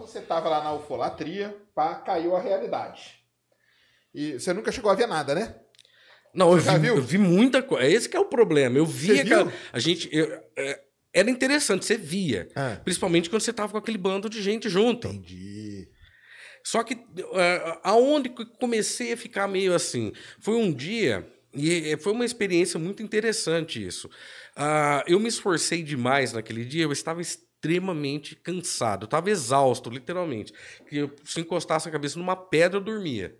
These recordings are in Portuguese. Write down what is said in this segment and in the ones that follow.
você tava lá na ufolatria, pá, caiu a realidade. E você nunca chegou a ver nada, né? Não, Você já viu? eu vi muita coisa. Esse que é o problema. Eu via, Você viu? cara, era interessante, você via. Ah. Principalmente quando você tava com aquele bando de gente junto. Entendi. Só que aonde que eu comecei a ficar meio assim? Foi um dia, e foi uma experiência muito interessante isso. Eu me esforcei demais naquele dia, eu estava extremamente cansado, eu estava exausto, literalmente. Que se encostasse a cabeça numa pedra, eu dormia.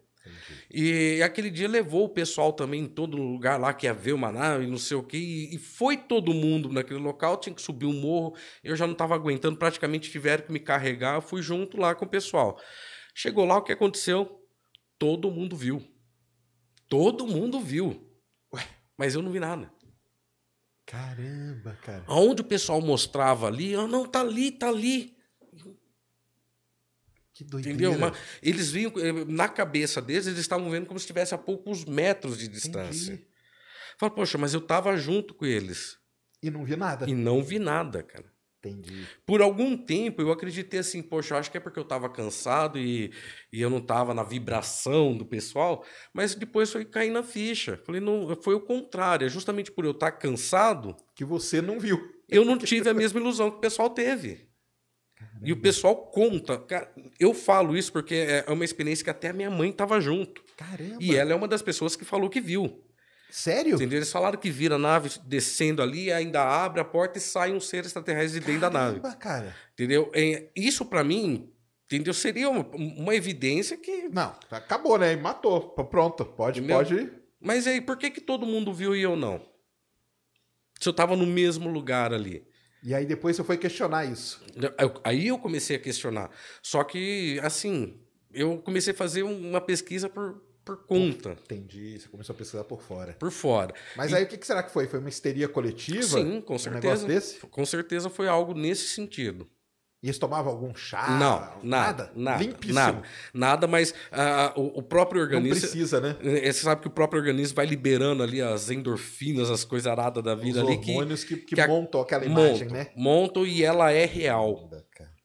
E aquele dia levou o pessoal também em todo lugar lá que ia ver uma nave, não sei o quê, e foi todo mundo naquele local, tinha que subir um morro, eu já não estava aguentando, praticamente tiveram que me carregar, eu fui junto lá com o pessoal. Chegou lá, o que aconteceu? Todo mundo viu. Todo mundo viu. Ué. Mas eu não vi nada. Caramba, cara. Aonde o pessoal mostrava ali, não, tá ali, tá ali. Que doideira. Entendeu? Mas eles viam, na cabeça deles, eles estavam vendo como se estivesse a poucos metros de distância. Entendi. Fala, poxa, mas eu tava junto com eles. E não vi nada. E não vi nada, cara. Entendi. Por algum tempo eu acreditei assim, poxa, eu acho que é porque eu estava cansado e eu não estava na vibração do pessoal, mas depois foi cair na ficha. Falei, não, foi o contrário, é justamente por eu estar cansado Que você não viu. eu não tive a mesma ilusão que o pessoal teve. Caramba. E o pessoal conta. Cara, eu falo isso porque é uma experiência que até a minha mãe estava junto. Caramba. E ela é uma das pessoas que falou que viu. Sério? Entendeu? Eles falaram que vira a nave descendo ali, ainda abre a porta e sai um ser extraterrestre de dentro da nave. Cara. Entendeu? Isso para mim, entendeu? Seria uma evidência que... Não, acabou, né? Matou. Pronto, pode ir. Mas aí, por que todo mundo viu e eu não? Se eu tava no mesmo lugar ali. E aí depois você foi questionar isso. Aí eu comecei a questionar. Só que, assim, eu comecei a fazer uma pesquisa por conta. Entendi, você começou a pesquisar por fora. Por fora. Mas aí o que será que foi? Foi uma histeria coletiva? Sim, com certeza. Um negócio desse? Com certeza foi algo nesse sentido. E eles tomavam algum chá? Não, nada. Limpíssimo. Nada, mas o próprio organismo... Não precisa, né? Você sabe que o próprio organismo vai liberando ali as endorfinas, as coisas aradas da vida ali. Os hormônios que montam aquela imagem, né? Montam e ela é real.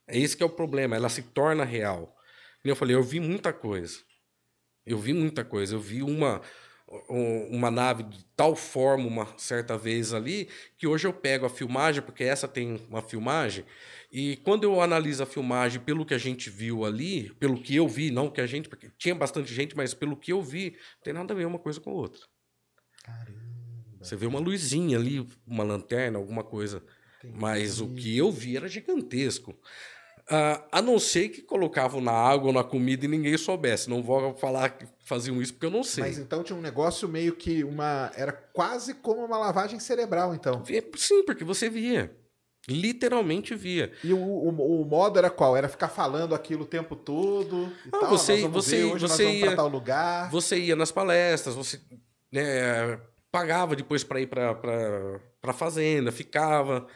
É esse que é o problema, ela se torna real. E eu falei, eu vi muita coisa. Eu vi uma nave de tal forma uma certa vez ali, que hoje eu pego a filmagem, porque essa tem uma filmagem, e quando eu analiso a filmagem pelo que a gente viu ali, pelo que eu vi, não que a gente, porque tinha bastante gente, mas pelo que eu vi, não tem nada a ver uma coisa com a outra. Caramba. Você vê uma luzinha ali, uma lanterna, alguma coisa, mas o que eu vi era gigantesco. A não ser que colocavam na água ou na comida e ninguém soubesse. Não vou falar que faziam isso porque eu não sei. Mas então tinha um negócio meio que era quase como uma lavagem cerebral, então. Sim, porque você via. Literalmente via. E o modo era qual? Era ficar falando aquilo o tempo todo e tal? Você ia para tal lugar. Você ia nas palestras, você pagava depois para ir para fazenda, ficava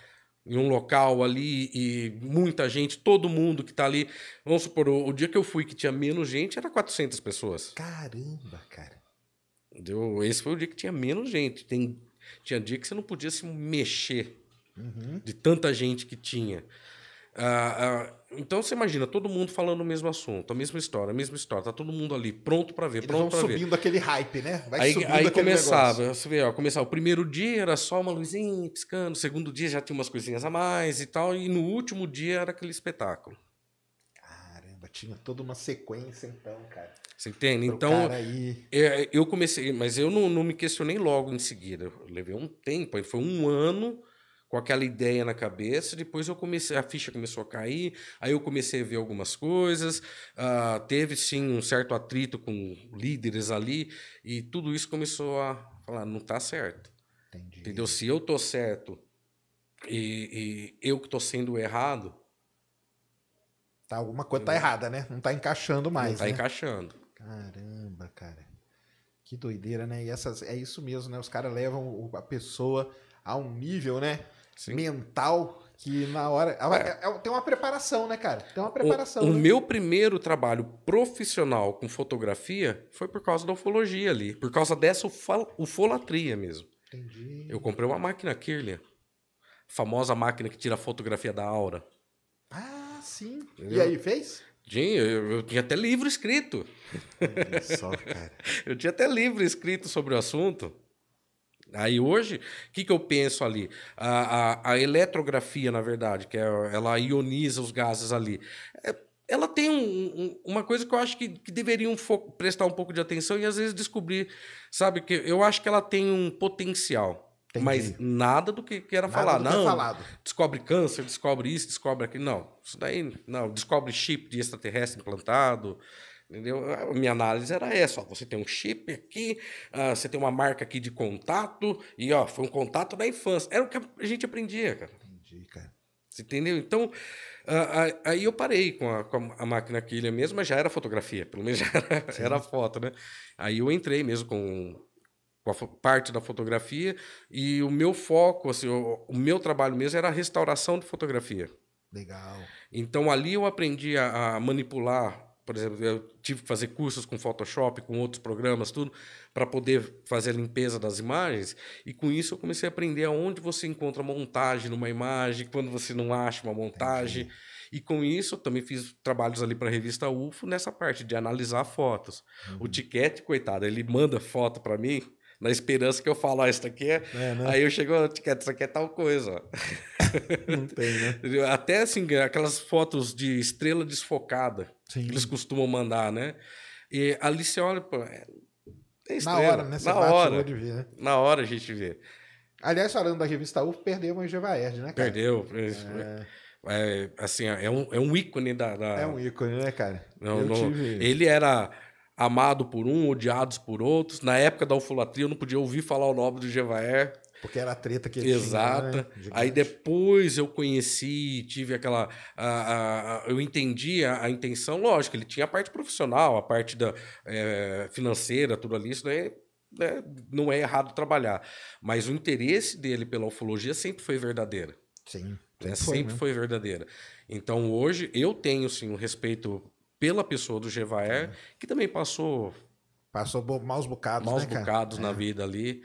em um local ali e muita gente, todo mundo que tá ali. Vamos supor, o dia que eu fui que tinha menos gente, era 400 pessoas. Caramba, cara. Entendeu? Esse foi o dia que tinha menos gente. Tinha dia que você não podia se mexer de tanta gente que tinha. Então você imagina, todo mundo falando o mesmo assunto, a mesma história. Tá todo mundo ali, pronto para ver, pronto para ver. Subindo aquele hype, né? Aí começava, você vê, começava. O primeiro dia era só uma luzinha piscando, o segundo dia já tinha umas coisinhas a mais e tal, e no último dia era aquele espetáculo. Caramba, tinha toda uma sequência então, cara. Você entende? Então, eu comecei, mas eu não me questionei logo em seguida. Eu levei um tempo, foi um ano com aquela ideia na cabeça, depois a ficha começou a cair, aí eu comecei a ver algumas coisas, teve sim um certo atrito com líderes ali, e tudo isso começou a falar, não está certo. Entendi. Entendeu? Se eu tô certo e eu que tô sendo errado... Alguma coisa tá errada, né? Não tá encaixando mais, Não tá encaixando. Caramba, cara. Que doideira, né? E é isso mesmo, né? Os caras levam a pessoa a um nível, né? Sim. Mental, que na hora... Tem uma preparação, né, cara? Tem uma preparação. O meu primeiro trabalho profissional com fotografia foi por causa da ufologia ali. Por causa dessa ufolatria mesmo. Entendi. Eu comprei uma máquina Kirlian. A famosa máquina que tira a fotografia da aura. sim. Entendeu? E aí, fez? Eu tinha até livro escrito. Olha só, cara. Eu tinha até livro escrito sobre o assunto. Aí hoje, o que eu penso ali? A eletrografia, na verdade, ela ioniza os gases ali. Ela tem uma coisa que eu acho que deveriam prestar um pouco de atenção e às vezes descobrir, sabe? Que eu acho que ela tem um potencial. Entendi. Mas nada do que era Nada falar. do que é Não, falado. descobre câncer, descobre isso, descobre aquilo. Não, isso daí não. Descobre chip de extraterrestre implantado. Entendeu? A minha análise era essa. Ó, você tem um chip aqui, você tem uma marca aqui de contato, e ó, foi um contato da infância. Era o que a gente aprendia, cara. Entendi, cara. Você entendeu? Então, aí eu parei com a máquina Killian mesmo, mas já era fotografia, pelo menos já era foto, né? Aí eu entrei mesmo com a parte da fotografia, e o meu foco, assim, o meu trabalho mesmo era a restauração de fotografia. Legal. Então ali eu aprendi a manipular. Por exemplo, eu tive que fazer cursos com Photoshop, com outros programas, tudo, para poder fazer a limpeza das imagens. E com isso eu comecei a aprender aonde você encontra montagem numa imagem, quando você não acha uma montagem. Entendi. E com isso eu também fiz trabalhos ali para a revista UFO nessa parte de analisar fotos. Uhum. O Tiquete, coitado, ele manda foto para mim na esperança que eu falo, isso aqui é... né? Aí eu chego, Tiquete, isso aqui é tal coisa. Não tem, né? Até assim, aquelas fotos de estrela desfocada. Sim. Que eles costumam mandar, né? E ali você olha, pô, é estrela. Na hora, né? Você na bate hora, o olho e vê, né? Na hora a gente vê. Aliás, falando da revista UFO, perdeu o Egevaerd, né, cara? Perdeu. Assim, é um ícone da... É um ícone, né, cara? Ele era amado por odiados por outros. Na época da ufolatria, eu não podia ouvir falar o nome do Egevaerd. Porque era a treta que ele Exata. tinha, né? Aí depois eu conheci, tive aquela... eu entendi a intenção. Lógico, ele tinha a parte profissional, a parte financeira, tudo ali. Isso daí não é errado trabalhar. Mas o interesse dele pela ufologia sempre foi verdadeiro. Sim. Sempre foi verdadeira. Então hoje eu tenho sim um respeito pela pessoa do Egevaerd, que também passou maus bocados, maus bocados na vida ali.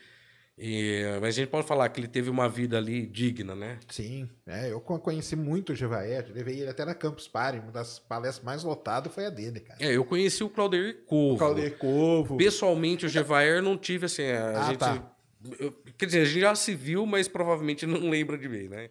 Mas a gente pode falar que ele teve uma vida ali digna, né? Sim, eu conheci muito o Egevaerd, levei ele até na Campus Party, uma das palestras mais lotadas foi a dele, cara. Eu conheci o Claudir Covo. Pessoalmente, o Egevaerd não tive assim, quer dizer, a gente já se viu, mas provavelmente não lembra de mim, né?